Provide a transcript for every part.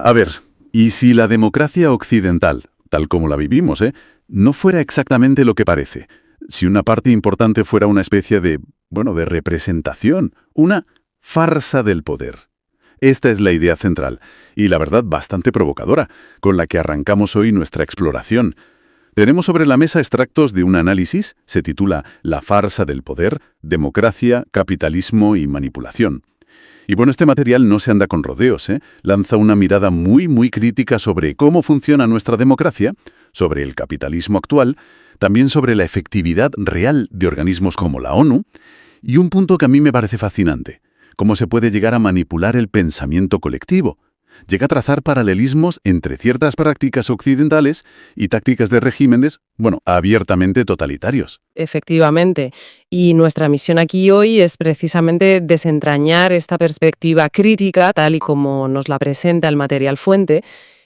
A ver, ¿y si la democracia occidental, tal como la vivimos, no fuera exactamente lo que parece? Si una parte importante fuera una especie de, bueno, de representación, una farsa del poder. Esta es la idea central, y la verdad bastante provocadora, con la que arrancamos hoy nuestra exploración. Tenemos sobre la mesa extractos de un análisis, se titula La farsa del poder, democracia, capitalismo y manipulación. Y bueno, este material no se anda con rodeos, lanza una mirada muy crítica sobre cómo funciona nuestra democracia, sobre el capitalismo actual, también sobre la efectividad real de organismos como la ONU, y un punto que a mí me parece fascinante, cómo se puede llegar a manipular el pensamiento colectivo. Llega a trazar paralelismos entre ciertas prácticas occidentales y tácticas de regímenes, bueno, abiertamente totalitarios. Efectivamente. Y nuestra misión aquí hoy es precisamente desentrañar esta perspectiva crítica, tal y como nos la presenta el material fuente.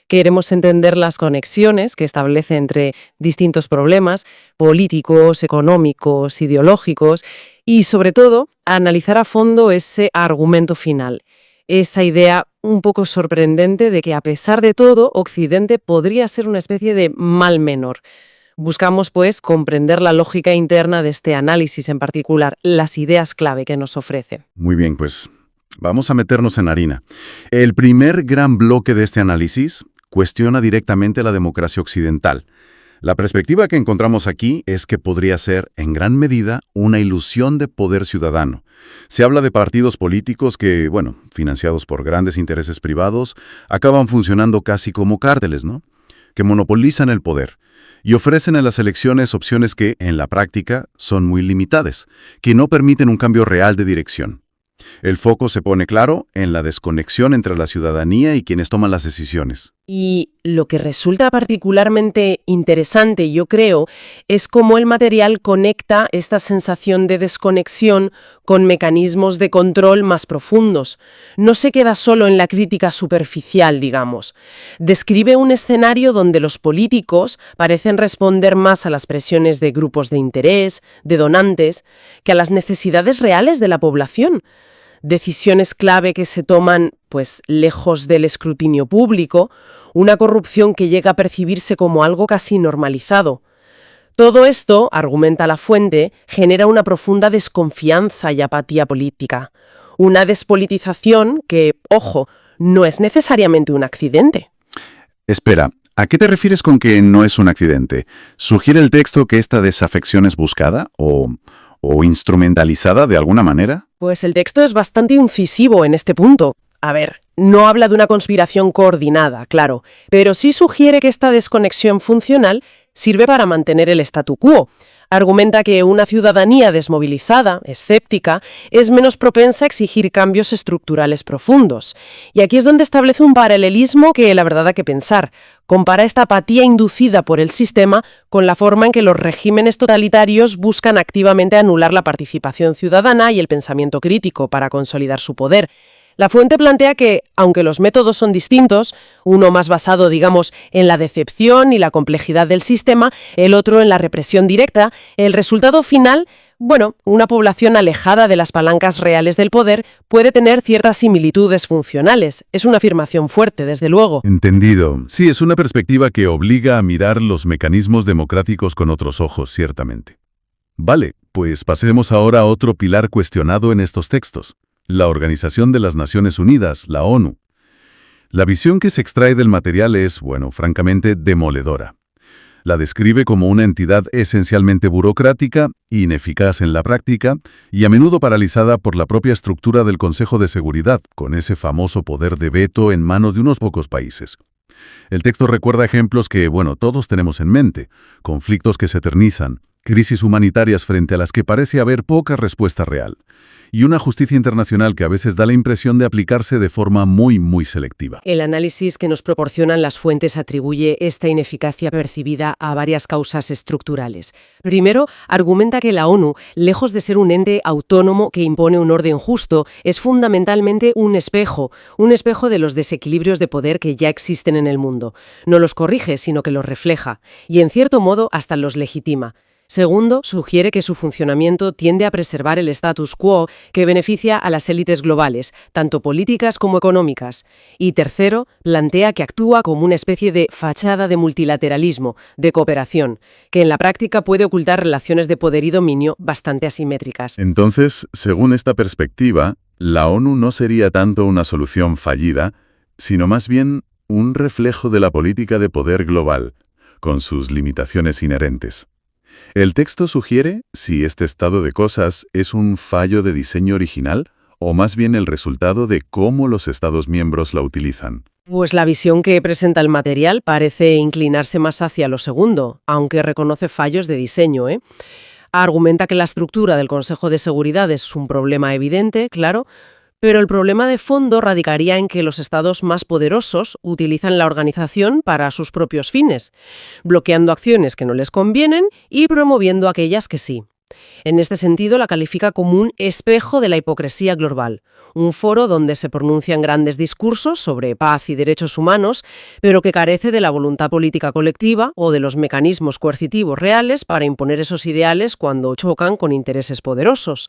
Queremos entender las conexiones que establece entre distintos problemas políticos, económicos, ideológicos y, sobre todo, analizar a fondo ese argumento final. Esa idea un poco sorprendente de que, a pesar de todo, Occidente podría ser una especie de mal menor. Buscamos, pues, comprender la lógica interna de este análisis, en particular, las ideas clave que nos ofrece. Muy bien, pues vamos a meternos en harina. El primer gran bloque de este análisis cuestiona directamente la democracia occidental. La perspectiva que encontramos aquí es que podría ser, en gran medida, una ilusión de poder ciudadano. Se habla de partidos políticos que, bueno, financiados por grandes intereses privados, acaban funcionando casi como cárteles, ¿no? Que monopolizan el poder y ofrecen en las elecciones opciones que, en la práctica, son muy limitadas, que no permiten un cambio real de dirección. El foco se pone claro en la desconexión entre la ciudadanía y quienes toman las decisiones. Y lo que resulta particularmente interesante, yo creo, es cómo el material conecta esta sensación de desconexión con mecanismos de control más profundos. No se queda solo en la crítica superficial, digamos. Describe un escenario donde los políticos parecen responder más a las presiones de grupos de interés, de donantes, que a las necesidades reales de la población. Decisiones clave que se toman, pues, lejos del escrutinio público, una corrupción que llega a percibirse como algo casi normalizado. Todo esto, argumenta la fuente, genera una profunda desconfianza y apatía política. Una despolitización que, ojo, no es necesariamente un accidente. Espera, ¿a qué te refieres con que no es un accidente? ¿Sugiere el texto que esta desafección es buscada o instrumentalizada de alguna manera? Pues el texto es bastante incisivo en este punto. A ver, no habla de una conspiración coordinada, claro, pero sí sugiere que esta desconexión funcional sirve para mantener el statu quo. Argumenta que una ciudadanía desmovilizada, escéptica, es menos propensa a exigir cambios estructurales profundos. Y aquí es donde establece un paralelismo que la verdad hay que pensar. Compara esta apatía inducida por el sistema con la forma en que los regímenes totalitarios buscan activamente anular la participación ciudadana y el pensamiento crítico para consolidar su poder. La fuente plantea que, aunque los métodos son distintos, uno más basado, digamos, en la decepción y la complejidad del sistema, el otro en la represión directa, el resultado final, bueno, una población alejada de las palancas reales del poder puede tener ciertas similitudes funcionales. Es una afirmación fuerte, desde luego. Entendido. Sí, es una perspectiva que obliga a mirar los mecanismos democráticos con otros ojos, ciertamente. Vale, pues pasemos ahora a otro pilar cuestionado en estos textos. La Organización de las Naciones Unidas, la ONU. La visión que se extrae del material es, bueno, francamente demoledora. La describe como una entidad esencialmente burocrática, ineficaz en la práctica y a menudo paralizada por la propia estructura del Consejo de Seguridad, con ese famoso poder de veto en manos de unos pocos países. El texto recuerda ejemplos que, bueno, todos tenemos en mente, conflictos que se eternizan, crisis humanitarias frente a las que parece haber poca respuesta real, y una justicia internacional que a veces da la impresión de aplicarse de forma muy selectiva. El análisis que nos proporcionan las fuentes atribuye esta ineficacia percibida a varias causas estructurales. Primero, argumenta que la ONU, lejos de ser un ente autónomo que impone un orden justo, es fundamentalmente un espejo de los desequilibrios de poder que ya existen en el mundo. No los corrige, sino que los refleja, y en cierto modo hasta los legitima. Segundo, sugiere que su funcionamiento tiende a preservar el status quo que beneficia a las élites globales, tanto políticas como económicas. Y tercero, plantea que actúa como una especie de fachada de multilateralismo, de cooperación, que en la práctica puede ocultar relaciones de poder y dominio bastante asimétricas. Entonces, según esta perspectiva, la ONU no sería tanto una solución fallida, sino más bien un reflejo de la política de poder global, con sus limitaciones inherentes. El texto sugiere si este estado de cosas es un fallo de diseño original o más bien el resultado de cómo los Estados miembros la utilizan. Pues la visión que presenta el material parece inclinarse más hacia lo segundo, aunque reconoce fallos de diseño, Argumenta que la estructura del Consejo de Seguridad es un problema evidente, claro, pero el problema de fondo radicaría en que los estados más poderosos utilizan la organización para sus propios fines, bloqueando acciones que no les convienen y promoviendo aquellas que sí. En este sentido, la califica como un espejo de la hipocresía global, un foro donde se pronuncian grandes discursos sobre paz y derechos humanos, pero que carece de la voluntad política colectiva o de los mecanismos coercitivos reales para imponer esos ideales cuando chocan con intereses poderosos.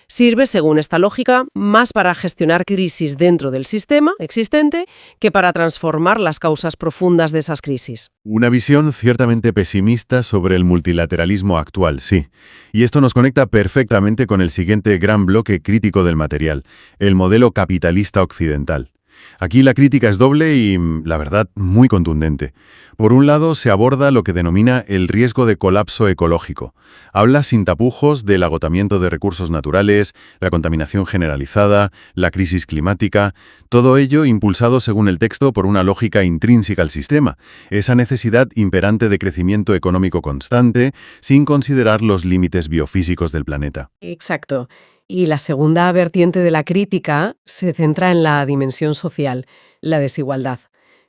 Sirve, según esta lógica, más para gestionar crisis dentro del sistema existente que para transformar las causas profundas de esas crisis. Una visión ciertamente pesimista sobre el multilateralismo actual, sí. Y esto nos conecta perfectamente con el siguiente gran bloque crítico del material, el modelo capitalista occidental. Aquí la crítica es doble y, la verdad, muy contundente. Por un lado, se aborda lo que denomina el riesgo de colapso ecológico. Habla sin tapujos del agotamiento de recursos naturales, la contaminación generalizada, la crisis climática, todo ello impulsado, según el texto, por una lógica intrínseca al sistema, esa necesidad imperante de crecimiento económico constante, sin considerar los límites biofísicos del planeta. Exacto. Y la segunda vertiente de la crítica se centra en la dimensión social, la desigualdad.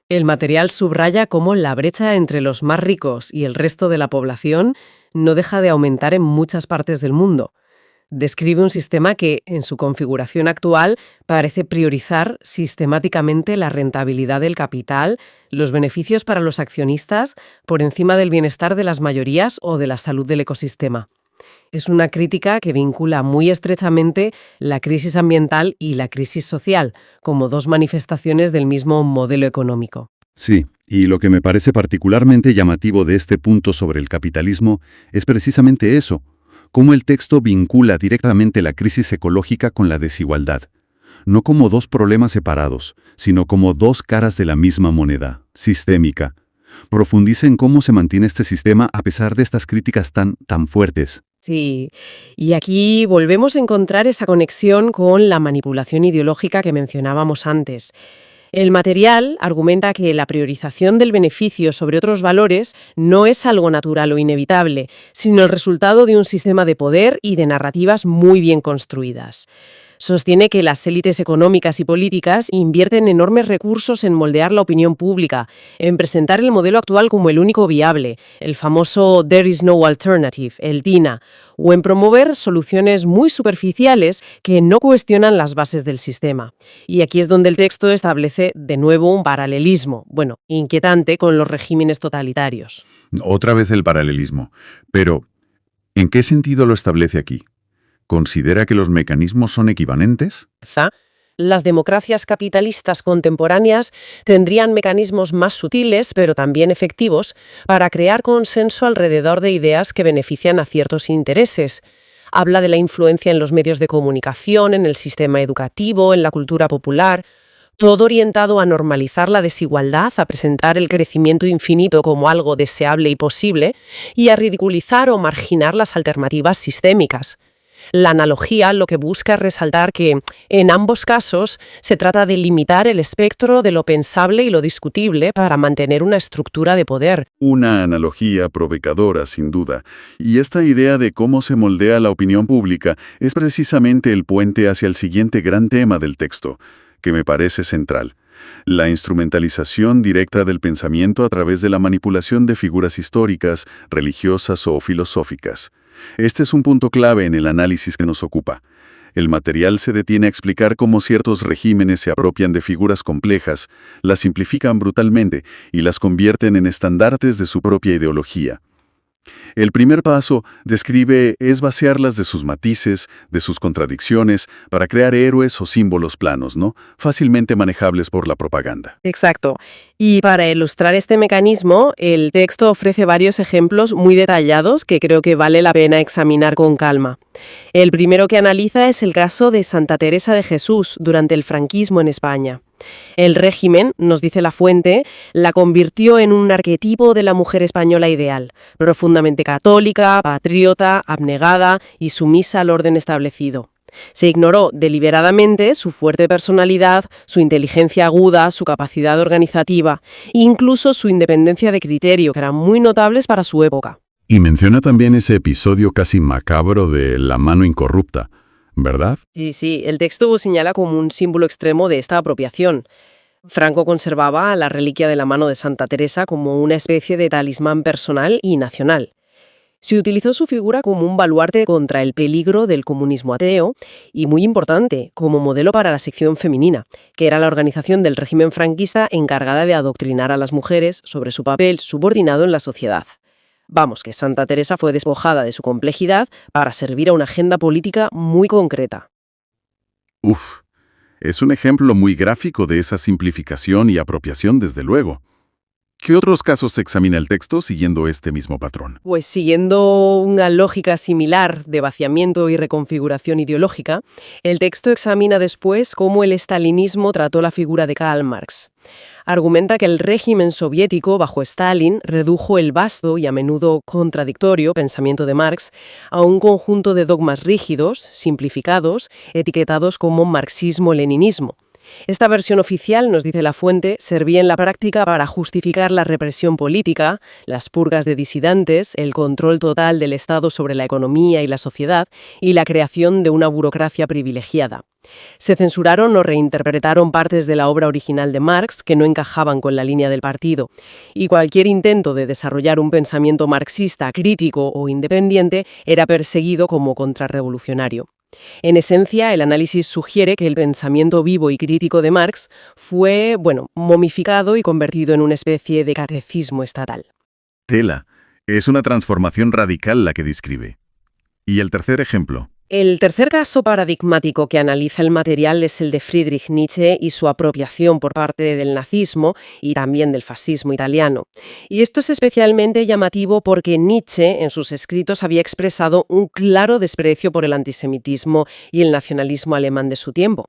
El material subraya cómo la brecha entre los más ricos y el resto de la población no deja de aumentar en muchas partes del mundo. Describe un sistema que, en su configuración actual, parece priorizar sistemáticamente la rentabilidad del capital, los beneficios para los accionistas, por encima del bienestar de las mayorías o de la salud del ecosistema. Es una crítica que vincula muy estrechamente la crisis ambiental y la crisis social, como dos manifestaciones del mismo modelo económico. Sí, y lo que me parece particularmente llamativo de este punto sobre el capitalismo es precisamente eso, cómo el texto vincula directamente la crisis ecológica con la desigualdad. No como dos problemas separados, sino como dos caras de la misma moneda, sistémica. Profundiza en cómo se mantiene este sistema a pesar de estas críticas tan fuertes. Sí, y aquí volvemos a encontrar esa conexión con la manipulación ideológica que mencionábamos antes. El material argumenta que la priorización del beneficio sobre otros valores no es algo natural o inevitable, sino el resultado de un sistema de poder y de narrativas muy bien construidas. Sostiene que las élites económicas y políticas invierten enormes recursos en moldear la opinión pública, en presentar el modelo actual como el único viable, el famoso There is no alternative, el TINA, o en promover soluciones muy superficiales que no cuestionan las bases del sistema. Y aquí es donde el texto establece de nuevo un paralelismo, inquietante con los regímenes totalitarios. Otra vez el paralelismo. Pero, ¿en qué sentido lo establece aquí? ¿Considera que los mecanismos son equivalentes? Las democracias capitalistas contemporáneas tendrían mecanismos más sutiles, pero también efectivos, para crear consenso alrededor de ideas que benefician a ciertos intereses. Habla de la influencia en los medios de comunicación, en el sistema educativo, en la cultura popular, todo orientado a normalizar la desigualdad, a presentar el crecimiento infinito como algo deseable y posible, y a ridiculizar o marginar las alternativas sistémicas. La analogía lo que busca es resaltar que, en ambos casos, se trata de limitar el espectro de lo pensable y lo discutible para mantener una estructura de poder. Una analogía provocadora, sin duda. Y esta idea de cómo se moldea la opinión pública es precisamente el puente hacia el siguiente gran tema del texto, que me parece central: la instrumentalización directa del pensamiento a través de la manipulación de figuras históricas, religiosas o filosóficas. Este es un punto clave en el análisis que nos ocupa. El material se detiene a explicar cómo ciertos regímenes se apropian de figuras complejas, las simplifican brutalmente y las convierten en estandartes de su propia ideología. El primer paso, describe, es vaciarlas de sus matices, de sus contradicciones, para crear héroes o símbolos planos, ¿no? Fácilmente manejables por la propaganda. Exacto. Y para ilustrar este mecanismo, el texto ofrece varios ejemplos muy detallados que creo que vale la pena examinar con calma. El primero que analiza es el caso de Santa Teresa de Jesús durante el franquismo en España. El régimen, nos dice la fuente, la convirtió en un arquetipo de la mujer española ideal, profundamente católica, patriota, abnegada y sumisa al orden establecido. Se ignoró deliberadamente su fuerte personalidad, su inteligencia aguda, su capacidad organizativa e incluso su independencia de criterio, que eran muy notables para su época. Y menciona también ese episodio casi macabro de la mano incorrupta, ¿verdad? Sí, el texto señala como un símbolo extremo de esta apropiación. Franco conservaba la reliquia de la mano de Santa Teresa como una especie de talismán personal y nacional. Se utilizó su figura como un baluarte contra el peligro del comunismo ateo y, muy importante, como modelo para la sección femenina, que era la organización del régimen franquista encargada de adoctrinar a las mujeres sobre su papel subordinado en la sociedad. Vamos, que Santa Teresa fue despojada de su complejidad para servir a una agenda política muy concreta. Uf, es un ejemplo muy gráfico de esa simplificación y apropiación, desde luego. ¿Qué otros casos examina el texto siguiendo este mismo patrón? Pues siguiendo una lógica similar de vaciamiento y reconfiguración ideológica, el texto examina después cómo el estalinismo trató la figura de Karl Marx. Argumenta que el régimen soviético bajo Stalin redujo el vasto y a menudo contradictorio pensamiento de Marx a un conjunto de dogmas rígidos, simplificados, etiquetados como marxismo-leninismo. Esta versión oficial, nos dice la fuente, servía en la práctica para justificar la represión política, las purgas de disidentes, el control total del Estado sobre la economía y la sociedad y la creación de una burocracia privilegiada. Se censuraron o reinterpretaron partes de la obra original de Marx que no encajaban con la línea del partido, y cualquier intento de desarrollar un pensamiento marxista crítico o independiente era perseguido como contrarrevolucionario. En esencia, el análisis sugiere que el pensamiento vivo y crítico de Marx fue, momificado y convertido en una especie de catecismo estatal. Tela. Es una transformación radical la que describe. ¿Y el tercer ejemplo? El tercer caso paradigmático que analiza el material es el de Friedrich Nietzsche y su apropiación por parte del nazismo y también del fascismo italiano. Y esto es especialmente llamativo porque Nietzsche en sus escritos había expresado un claro desprecio por el antisemitismo y el nacionalismo alemán de su tiempo.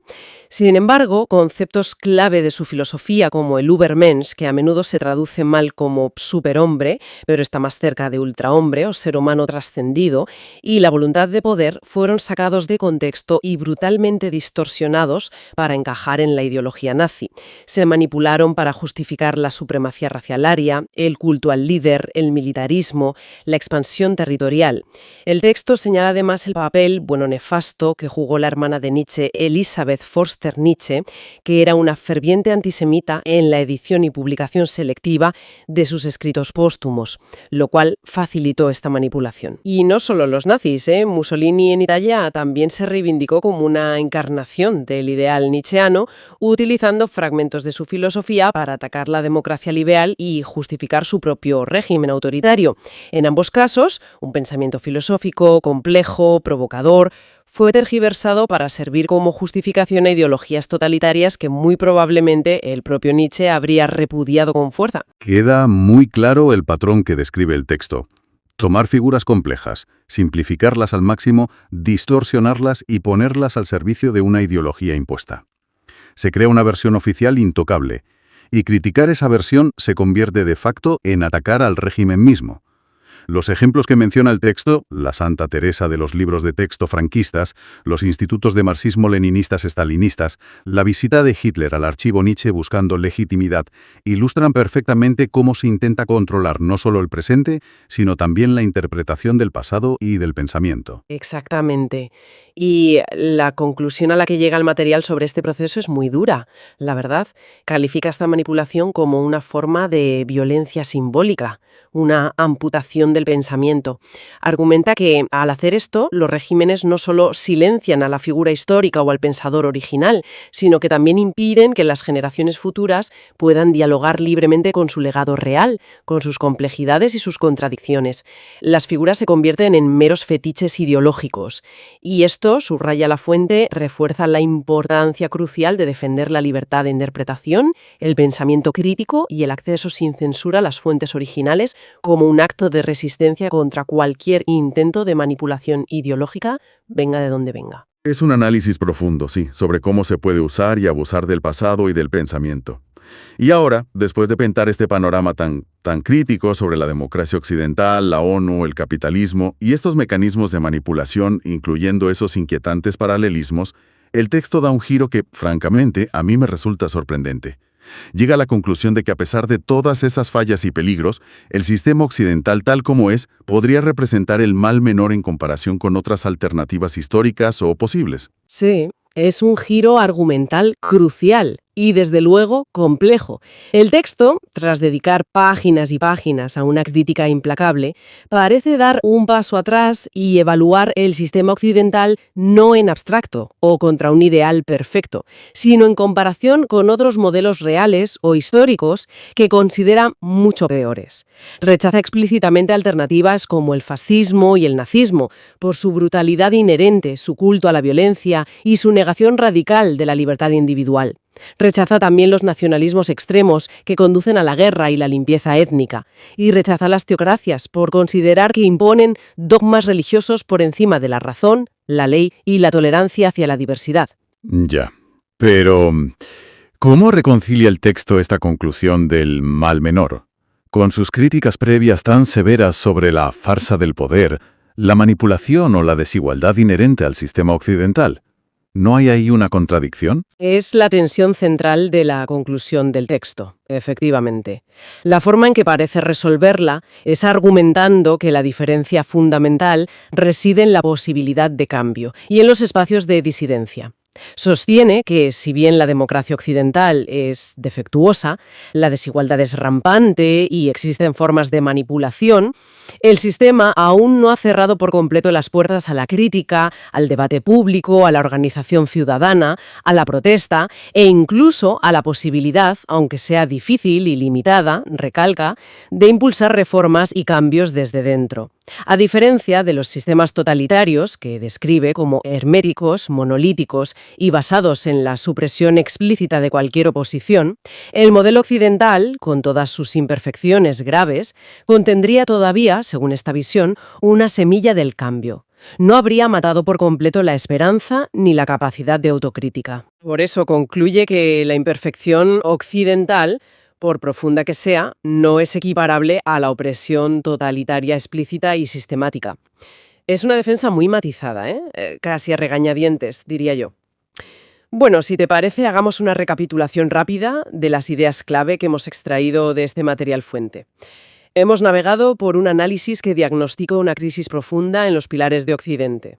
Sin embargo, conceptos clave de su filosofía como el Übermensch, que a menudo se traduce mal como superhombre, pero está más cerca de ultrahombre o ser humano trascendido, y la voluntad de poder fueron sacados de contexto y brutalmente distorsionados para encajar en la ideología nazi. Se manipularon para justificar la supremacía racial aria, el culto al líder, el militarismo, la expansión territorial. El texto señala además el papel, nefasto, que jugó la hermana de Nietzsche, Elisabeth Förster Nietzsche, que era una ferviente antisemita en la edición y publicación selectiva de sus escritos póstumos, lo cual facilitó esta manipulación. Y no solo los nazis, Mussolini en Italia también se reivindicó como una encarnación del ideal nietzscheano, utilizando fragmentos de su filosofía para atacar la democracia liberal y justificar su propio régimen autoritario. En ambos casos, un pensamiento filosófico, complejo, provocador, fue tergiversado para servir como justificación a ideologías totalitarias que muy probablemente el propio Nietzsche habría repudiado con fuerza. Queda muy claro el patrón que describe el texto. Tomar figuras complejas, simplificarlas al máximo, distorsionarlas y ponerlas al servicio de una ideología impuesta. Se crea una versión oficial intocable, y criticar esa versión se convierte de facto en atacar al régimen mismo. Los ejemplos que menciona el texto, la Santa Teresa de los libros de texto franquistas, los institutos de marxismo-leninistas estalinistas, la visita de Hitler al archivo Nietzsche buscando legitimidad, ilustran perfectamente cómo se intenta controlar no solo el presente, sino también la interpretación del pasado y del pensamiento. Exactamente. Y la conclusión a la que llega el material sobre este proceso es muy dura, la verdad. Califica esta manipulación como una forma de violencia simbólica, una amputación del pensamiento. Argumenta que, al hacer esto, los regímenes no solo silencian a la figura histórica o al pensador original, sino que también impiden que las generaciones futuras puedan dialogar libremente con su legado real, con sus complejidades y sus contradicciones. Las figuras se convierten en meros fetiches ideológicos. Y esto, subraya la fuente, refuerza la importancia crucial de defender la libertad de interpretación, el pensamiento crítico y el acceso sin censura a las fuentes originales como un acto de resistencia contra cualquier intento de manipulación ideológica, venga de donde venga. Es un análisis profundo, sí, sobre cómo se puede usar y abusar del pasado y del pensamiento. Y ahora, después de pintar este panorama tan crítico sobre la democracia occidental, la ONU, el capitalismo y estos mecanismos de manipulación, incluyendo esos inquietantes paralelismos, el texto da un giro que, francamente, a mí me resulta sorprendente. Llega a la conclusión de que a pesar de todas esas fallas y peligros, el sistema occidental tal como es podría representar el mal menor en comparación con otras alternativas históricas o posibles. Sí, es un giro argumental crucial y, desde luego, complejo. El texto, tras dedicar páginas y páginas a una crítica implacable, parece dar un paso atrás y evaluar el sistema occidental no en abstracto o contra un ideal perfecto, sino en comparación con otros modelos reales o históricos que considera mucho peores. Rechaza explícitamente alternativas como el fascismo y el nazismo por su brutalidad inherente, su culto a la violencia y su negación radical de la libertad individual. Rechaza también los nacionalismos extremos que conducen a la guerra y la limpieza étnica, y rechaza las teocracias por considerar que imponen dogmas religiosos por encima de la razón, la ley y la tolerancia hacia la diversidad. Ya, pero ¿cómo reconcilia el texto esta conclusión del mal menor? Con sus críticas previas tan severas sobre la farsa del poder, la manipulación o la desigualdad inherente al sistema occidental. ¿No hay ahí una contradicción? Es la tensión central de la conclusión del texto, efectivamente. La forma en que parece resolverla es argumentando que la diferencia fundamental reside en la posibilidad de cambio y en los espacios de disidencia. Sostiene que, si bien la democracia occidental es defectuosa, la desigualdad es rampante y existen formas de manipulación, el sistema aún no ha cerrado por completo las puertas a la crítica, al debate público, a la organización ciudadana, a la protesta e incluso a la posibilidad, aunque sea difícil y limitada, recalca, de impulsar reformas y cambios desde dentro. A diferencia de los sistemas totalitarios, que describe como herméticos, monolíticos y basados en la supresión explícita de cualquier oposición, el modelo occidental, con todas sus imperfecciones graves, contendría todavía, según esta visión, una semilla del cambio. No habría matado por completo la esperanza ni la capacidad de autocrítica. Por eso concluye que la imperfección occidental, por profunda que sea, no es equiparable a la opresión totalitaria explícita y sistemática. Es una defensa muy matizada, casi a regañadientes, diría yo. Bueno, si te parece, hagamos una recapitulación rápida de las ideas clave que hemos extraído de este material fuente. Hemos navegado por un análisis que diagnostica una crisis profunda en los pilares de Occidente.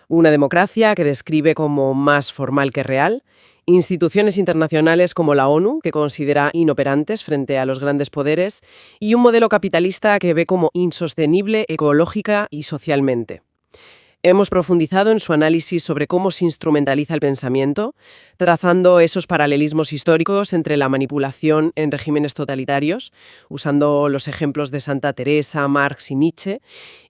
Una democracia que describe como más formal que real, instituciones internacionales como la ONU, que considera inoperantes frente a los grandes poderes, y un modelo capitalista que ve como insostenible ecológica y socialmente. Hemos profundizado en su análisis sobre cómo se instrumentaliza el pensamiento, trazando esos paralelismos históricos entre la manipulación en regímenes totalitarios, usando los ejemplos de Santa Teresa, Marx y Nietzsche,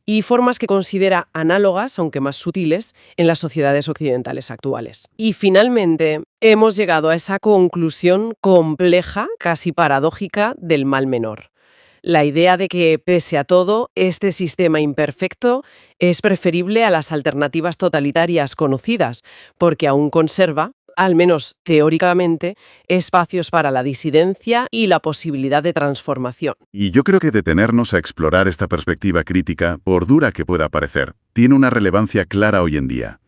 y formas que considera análogas, aunque más sutiles, en las sociedades occidentales actuales. Y finalmente, hemos llegado a esa conclusión compleja, casi paradójica, del mal menor. La idea de que, pese a todo, este sistema imperfecto es preferible a las alternativas totalitarias conocidas, porque aún conserva, al menos teóricamente, espacios para la disidencia y la posibilidad de transformación. Y yo creo que detenernos a explorar esta perspectiva crítica, por dura que pueda parecer, tiene una relevancia clara hoy en día.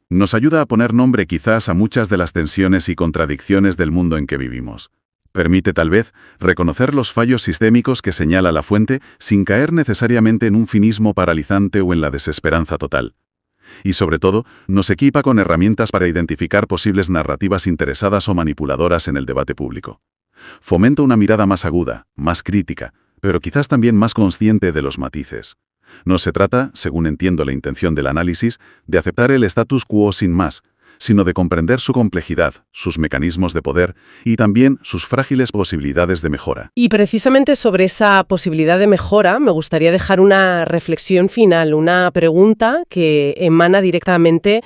Nos ayuda a poner nombre quizás a muchas de las tensiones y contradicciones del mundo en que vivimos. Permite tal vez reconocer los fallos sistémicos que señala la fuente sin caer necesariamente en un cinismo paralizante o en la desesperanza total. Y sobre todo, nos equipa con herramientas para identificar posibles narrativas interesadas o manipuladoras en el debate público. Fomenta una mirada más aguda, más crítica, pero quizás también más consciente de los matices. No se trata, según entiendo la intención del análisis, de aceptar el status quo sin más, sino de comprender su complejidad, sus mecanismos de poder y también sus frágiles posibilidades de mejora. Y precisamente sobre esa posibilidad de mejora me gustaría dejar una reflexión final, una pregunta que emana directamente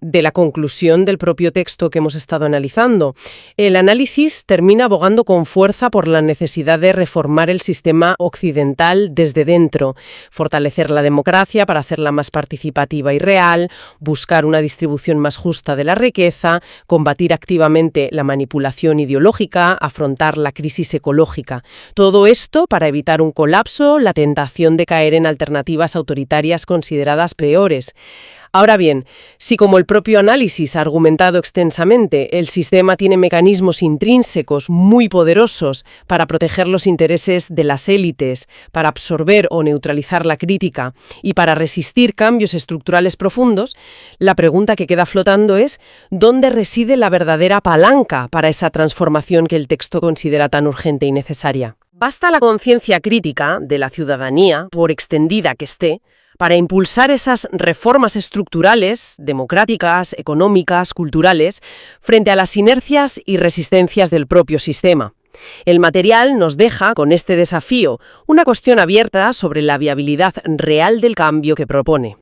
de la conclusión del propio texto que hemos estado analizando. El análisis termina abogando con fuerza por la necesidad de reformar el sistema occidental desde dentro, fortalecer la democracia para hacerla más participativa y real, buscar una distribución más justa de la riqueza, combatir activamente la manipulación ideológica, afrontar la crisis ecológica. Todo esto para evitar un colapso, la tentación de caer en alternativas autoritarias consideradas peores. Ahora bien, si como el propio análisis ha argumentado extensamente, el sistema tiene mecanismos intrínsecos muy poderosos para proteger los intereses de las élites, para absorber o neutralizar la crítica y para resistir cambios estructurales profundos, la pregunta que queda flotando es ¿dónde reside la verdadera palanca para esa transformación que el texto considera tan urgente y necesaria? ¿Basta la conciencia crítica de la ciudadanía, por extendida que esté, para impulsar esas reformas estructurales, democráticas, económicas, culturales, frente a las inercias y resistencias del propio sistema? El material nos deja, con este desafío, una cuestión abierta sobre la viabilidad real del cambio que propone.